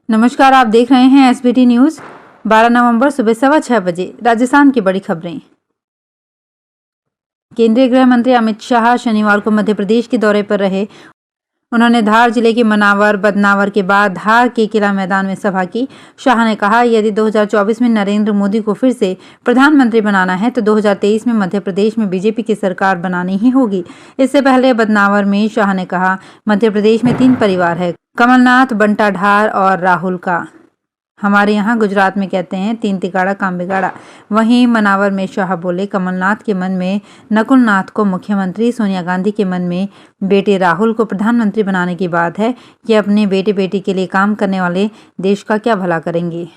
नमस्कार, आप देख रहे हैं एसबीटी न्यूज। 12 नवंबर सुबह 6:15 बजे राजस्थान की बड़ी खबरें। केंद्रीय गृह मंत्री अमित शाह शनिवार को मध्य प्रदेश के दौरे पर रहे। उन्होंने धार जिले के मनावर बदनावर के बाद धार के किला मैदान में सभा की। शाह ने कहा, यदि 2024 में नरेंद्र मोदी को फिर से प्रधानमंत्री बनाना है तो 2023 में मध्य प्रदेश में बीजेपी की सरकार बनानी ही होगी। इससे पहले बदनावर में शाह ने कहा, मध्य प्रदेश में 3 परिवार है, कमलनाथ, बंटा ढार और राहुल का। हमारे यहाँ गुजरात में कहते हैं 3 तिगाड़ा काम बिगाड़ा। वहीं मनावर में शाह बोले, कमलनाथ के मन में नकुलनाथ को मुख्यमंत्री, सोनिया गांधी के मन में बेटे राहुल को प्रधानमंत्री बनाने की बात है। कि अपने बेटे बेटी के लिए काम करने वाले देश का क्या भला करेंगे।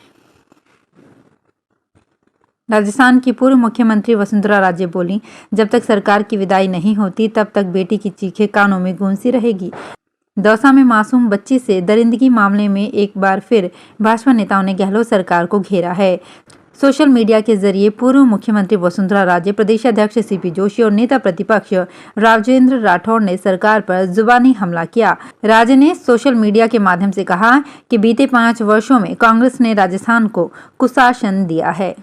राजस्थान की पूर्व मुख्यमंत्री वसुंधरा राजे बोली, जब तक सरकार की विदाई नहीं होती तब तक बेटी की चीखें कानों में गूंजती रहेगी। दौसा में मासूम बच्ची से दरिंदगी मामले में एक बार फिर भाजपा नेताओं ने गहलोत सरकार को घेरा है। सोशल मीडिया के जरिए पूर्व मुख्यमंत्री वसुंधरा राजे, प्रदेश अध्यक्ष सीपी जोशी और नेता प्रतिपक्ष राजेंद्र राठौड़ ने सरकार पर जुबानी हमला किया। राजे ने सोशल मीडिया के माध्यम से कहा कि बीते 5 वर्षों में कांग्रेस ने राजस्थान को कुशासन दिया है।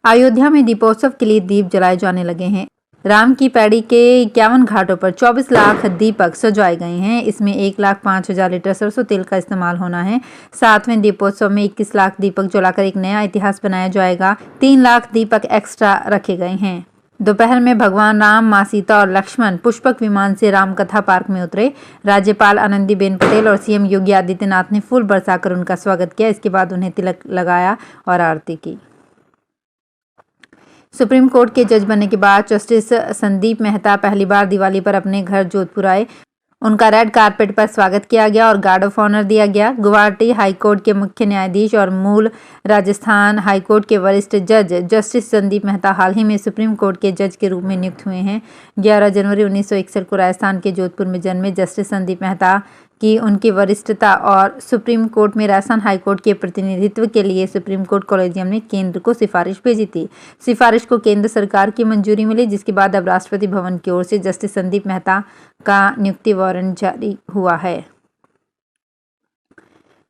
अयोध्या में दीपोत्सव के लिए दीप जलाए जाने लगे हैं। राम की पैड़ी के 51 घाटों पर 24 लाख दीपक सजाए गए हैं। इसमें 1,05,000 लीटर सरसों तेल का इस्तेमाल होना है। 7वें दीपोत्सव में 21 लाख दीपक जलाकर एक नया इतिहास बनाया जाएगा। 3 लाख दीपक एक्स्ट्रा रखे गए हैं। दोपहर में भगवान राम, मां सीता और लक्ष्मण पुष्पक विमान से रामकथा पार्क में उतरे। राज्यपाल आनंदीबेन पटेल और सीएम योगी आदित्यनाथ ने फूल बरसाकर उनका स्वागत किया। इसके बाद उन्हें तिलक लगाया और आरती की। सुप्रीम कोर्ट के जज बनने के बाद जस्टिस संदीप मेहता पहली बार दिवाली पर अपने घर जोधपुर आए। उनका रेड कारपेट पर स्वागत किया गया और गार्ड ऑफ ऑनर दिया गया। गुवाहाटी हाईकोर्ट के मुख्य न्यायाधीश और मूल राजस्थान हाईकोर्ट के वरिष्ठ जज जस्टिस संदीप मेहता हाल ही में सुप्रीम कोर्ट के जज के रूप में नियुक्त हुए हैं। 11 जनवरी 1961 को राजस्थान के जोधपुर में जन्मे जस्टिस संदीप मेहता की उनकी वरिष्ठता और सुप्रीम कोर्ट में राजस्थान हाईकोर्ट के प्रतिनिधित्व के लिए सुप्रीम कोर्ट कॉलेजियम ने केंद्र को सिफारिश भेजी थी। सिफारिश को केंद्र सरकार की मंजूरी मिली, जिसके बाद अब राष्ट्रपति भवन की ओर से जस्टिस संदीप मेहता का नियुक्ति वारंट जारी हुआ है।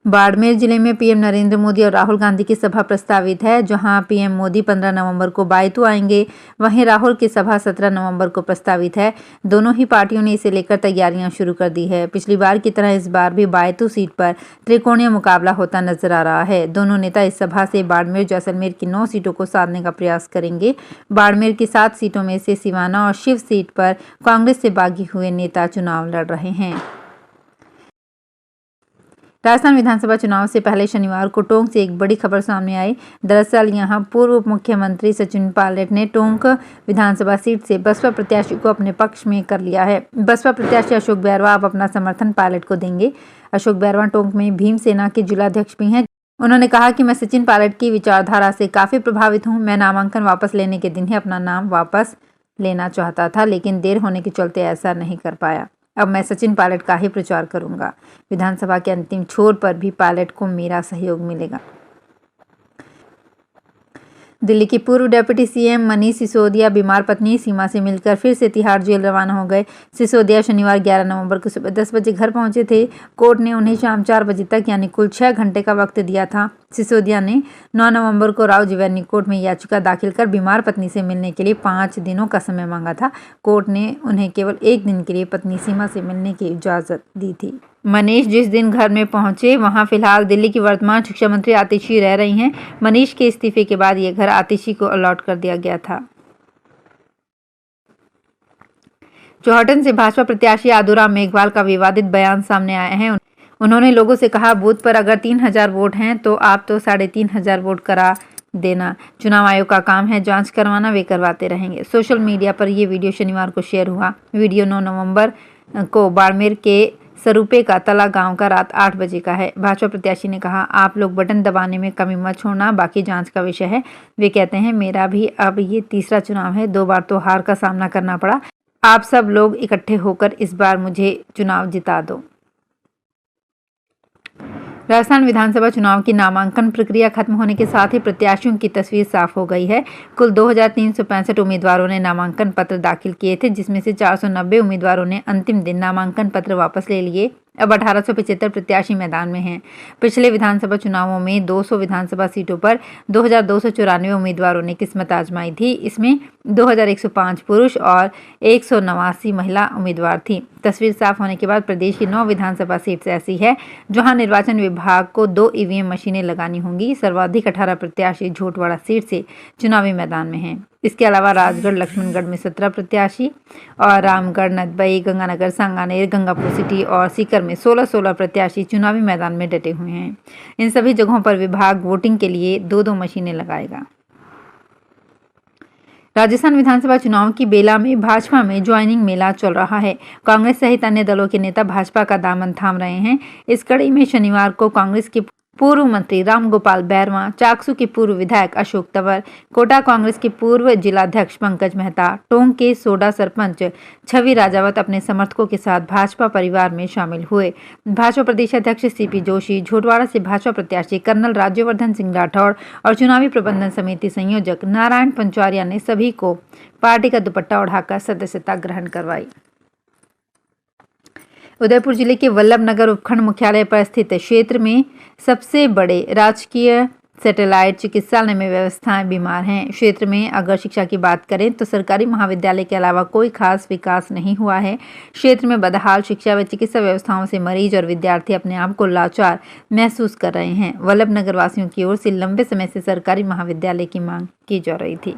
बाड़मेर जिले में पीएम नरेंद्र मोदी और राहुल गांधी की सभा प्रस्तावित है। जहां पीएम मोदी 15 नवंबर को बायतू आएंगे, वहीं राहुल की सभा 17 नवंबर को प्रस्तावित है। दोनों ही पार्टियों ने इसे लेकर तैयारियां शुरू कर दी है। पिछली बार की तरह इस बार भी बायतू सीट पर त्रिकोणीय मुकाबला होता नजर आ रहा है। दोनों नेता इस सभा से बाड़मेर जैसलमेर की 9 सीटों को साधने का प्रयास करेंगे। बाड़मेर की 7 सीटों में से सिवाना और शिव सीट पर कांग्रेस से बागी हुए नेता चुनाव लड़ रहे हैं। राजस्थान विधानसभा चुनाव से पहले शनिवार को टोंक से एक बड़ी खबर सामने आई। दरअसल यहां पूर्व मुख्यमंत्री सचिन पायलट ने टोंक विधानसभा सीट से बसपा प्रत्याशी को अपने पक्ष में कर लिया है। बसपा प्रत्याशी अशोक बैरवा अब अपना समर्थन पायलट को देंगे। अशोक बैरवा टोंक में भीमसेना के जिलाध्यक्ष भी हैं। उन्होंने कहा कि मैं सचिन पायलट की विचारधारा से काफी प्रभावित हूँ। मैं नामांकन वापस लेने के दिन ही अपना नाम वापस लेना चाहता था, लेकिन देर होने के चलते ऐसा नहीं कर पाया। अब मैं सचिन पायलट का ही प्रचार करूंगा। विधानसभा के अंतिम छोर पर भी पायलट को मेरा सहयोग मिलेगा। दिल्ली के पूर्व डिप्टी सीएम मनीष सिसोदिया बीमार पत्नी सीमा से मिलकर फिर से तिहाड़ जेल रवाना हो गए। सिसोदिया शनिवार 11 नवंबर को सुबह 10 बजे घर पहुंचे थे। कोर्ट ने उन्हें शाम 4 बजे तक यानी कुल 6 घंटे का वक्त दिया था। सिसोदिया ने 9 नवंबर को राव जिवेनी कोर्ट में याचिका दाखिल कर बीमार पत्नी से मिलने के लिए 5 दिनों का समय मांगा था। कोर्ट ने उन्हें केवल 1 दिन के लिए पत्नी सीमा से मिलने की इजाजत दी थी। मनीष जिस दिन घर में पहुंचे वहां फिलहाल दिल्ली की वर्तमान शिक्षा मंत्री आतिशी रह रही हैं। मनीष के इस्तीफे के बाद यह घर आतिशी को अलॉट कर दिया गया था। चौहटन से भाजपा प्रत्याशी आदूराम मेघवाल का विवादित बयान सामने आया है। उन्होंने लोगों से कहा, बूथ पर अगर 3000 वोट हैं तो आप तो 3500 वोट करा देना। चुनाव आयोग का काम है जांच करवाना, वे करवाते रहेंगे। सोशल मीडिया पर यह वीडियो शनिवार को शेयर हुआ। वीडियो 9 नवंबर को बाड़मेर के सरूपे का तला गांव का रात 8 बजे का है। भाजपा प्रत्याशी ने कहा, आप लोग बटन दबाने में कमी मत छोड़ना, बाकी जांच का विषय है। वे कहते हैं, मेरा भी अब ये तीसरा चुनाव है, 2 बार तो हार का सामना करना पड़ा। आप सब लोग इकट्ठे होकर इस बार मुझे चुनाव जिता दो। राजस्थान विधानसभा चुनाव की नामांकन प्रक्रिया खत्म होने के साथ ही प्रत्याशियों की तस्वीर साफ हो गई है। कुल 2365 उम्मीदवारों ने नामांकन पत्र दाखिल किए थे, जिसमें से 490 उम्मीदवारों ने अंतिम दिन नामांकन पत्र वापस ले लिए। अब 1875 प्रत्याशी मैदान में हैं। पिछले विधानसभा चुनावों में 200 विधानसभा सीटों पर 2294 उम्मीदवारों ने किस्मत आजमाई थी। इसमें 2105 पुरुष और 189 महिला उम्मीदवार थी। तस्वीर साफ होने के बाद प्रदेश की 9 विधानसभा सीट ऐसी है जहां निर्वाचन विभाग को 2 ईवीएम मशीनें लगानी होंगी। सर्वाधिक 18 प्रत्याशी झोटवाड़ा सीट से चुनावी मैदान में हैं। इसके अलावा राजगढ़ लक्ष्मणगढ़ में 17 प्रत्याशी और रामगढ़, नदबई, गंगानगर, सांगानेर, गंगापुर सिटी और सीकर में 16-16 प्रत्याशी चुनावी मैदान में डटे हुए हैं। इन सभी जगहों पर विभाग वोटिंग के लिए 2-2 मशीनें लगाएगा। राजस्थान विधानसभा चुनाव की बेला में भाजपा में ज्वाइनिंग मेला चल रहा है। कांग्रेस सहित अन्य दलों के नेता भाजपा का दामन थाम रहे हैं। इस कड़ी में शनिवार को कांग्रेस के पूर्व मंत्री रामगोपाल बैरवा, चाकसू के पूर्व विधायक अशोक तंवर, कोटा कांग्रेस के पूर्व जिलाध्यक्ष पंकज मेहता, टोंक के सोडा सरपंच छवि राजावत अपने समर्थकों के साथ भाजपा परिवार में शामिल हुए। भाजपा प्रदेश अध्यक्ष सीपी जोशी, झोटवाड़ा से भाजपा प्रत्याशी कर्नल राज्यवर्धन सिंह राठौड़ और चुनावी प्रबंधन समिति संयोजक नारायण पंचवारिया ने सभी को पार्टी का दुपट्टा ओढ़ाकर सदस्यता ग्रहण करवाई। उदयपुर जिले के वल्लभनगर उपखंड मुख्यालय पर स्थित क्षेत्र में सबसे बड़े राजकीय सैटेलाइट चिकित्सालय में व्यवस्थाएं बीमार हैं। क्षेत्र में अगर शिक्षा की बात करें तो सरकारी महाविद्यालय के अलावा कोई खास विकास नहीं हुआ है। क्षेत्र में बदहाल शिक्षा व चिकित्सा व्यवस्थाओं से मरीज और विद्यार्थी अपने आप को लाचार महसूस कर रहे हैं। वल्लभनगर वासियों की ओर से लंबे समय से सरकारी महाविद्यालय की मांग की जा रही थी।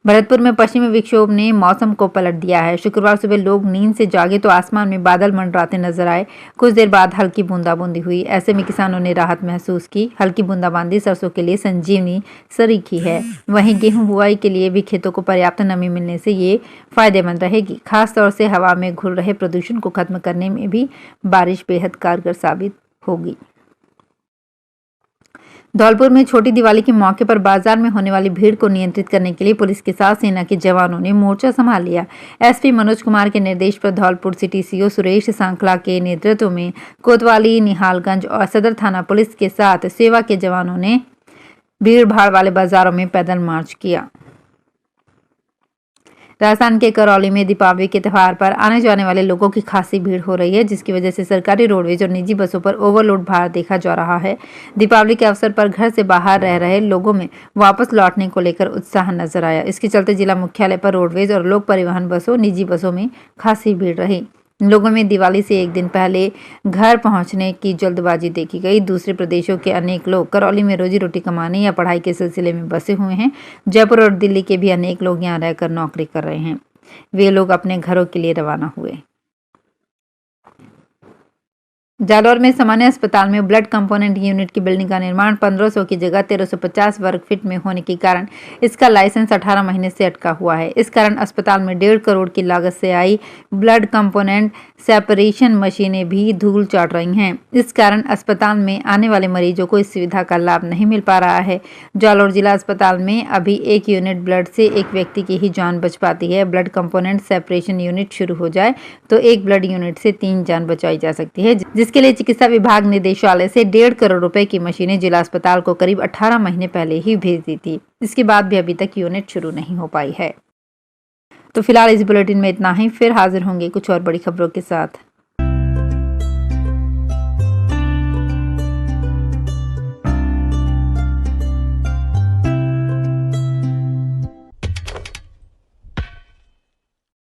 भरतपुर में पश्चिमी विक्षोभ ने मौसम को पलट दिया है। शुक्रवार सुबह लोग नींद से जागे तो आसमान में बादल मंडराते नजर आए। कुछ देर बाद हल्की बूंदाबांदी हुई। ऐसे में किसानों ने राहत महसूस की। हल्की बूंदाबांदी सरसों के लिए संजीवनी सरीखी है। वहीं गेहूं बुआई के लिए भी खेतों को पर्याप्त नमी मिलने से ये फायदेमंद रहेगी। खासतौर से हवा में घुल रहे प्रदूषण को खत्म करने में भी बारिश बेहद कारगर साबित होगी। धौलपुर में छोटी दिवाली के मौके पर बाजार में होने वाली भीड़ को नियंत्रित करने के लिए पुलिस के साथ सेना के जवानों ने मोर्चा संभाल लिया। एसपी मनोज कुमार के निर्देश पर धौलपुर सिटी सीओ सुरेश सांखला के नेतृत्व में कोतवाली, निहालगंज और सदर थाना पुलिस के साथ सेवा के जवानों ने भीड़ भाड़ वाले बाजारों में पैदल मार्च किया। राजस्थान के करौली में दीपावली के त्यौहार पर आने जाने वाले लोगों की खासी भीड़ हो रही है, जिसकी वजह से सरकारी रोडवेज और निजी बसों पर ओवरलोड भार देखा जा रहा है। दीपावली के अवसर पर घर से बाहर रह रहे लोगों में वापस लौटने को लेकर उत्साह नजर आया। इसके चलते जिला मुख्यालय पर रोडवेज और लोक परिवहन बसों, निजी बसों में खासी भीड़ रही। लोगों में दिवाली से एक दिन पहले घर पहुंचने की जल्दबाजी देखी गई। दूसरे प्रदेशों के अनेक लोग करौली में रोजी रोटी कमाने या पढ़ाई के सिलसिले में बसे हुए हैं। जयपुर और दिल्ली के भी अनेक लोग यहां रहकर नौकरी कर रहे हैं। वे लोग अपने घरों के लिए रवाना हुए। जालौर में सामान्य अस्पताल में ब्लड कंपोनेंट यूनिट की बिल्डिंग का निर्माण 1500 की जगह 1350 वर्ग फीट में होने के कारण इसका लाइसेंस 18 महीने से अटका हुआ है। इस कारण अस्पताल में 1.5 करोड़ की लागत से आई ब्लड कंपोनेंट सेपरेशन मशीनें भी धूल चाट रही हैं। इस कारण अस्पताल में आने वाले मरीजों को इस सुविधा का लाभ नहीं मिल पा रहा है। जालौर जिला अस्पताल में अभी 1 यूनिट ब्लड से एक व्यक्ति की ही जान बच पाती है। ब्लड कंपोनेंट सेपरेशन यूनिट शुरू हो जाए तो 1 ब्लड यूनिट से 3 जान बचाई जा सकती है, जिसके लिए चिकित्सा विभाग निदेशालय से 1.5 करोड़ रुपए की मशीनें जिला अस्पताल को करीब 18 महीने पहले ही भेज दी थी। इसके बाद भी अभी तक यूनिट शुरू नहीं हो पाई है। तो फिलहाल इस बुलेटिन में इतना ही। फिर हाजिर होंगे कुछ और बड़ी खबरों के साथ।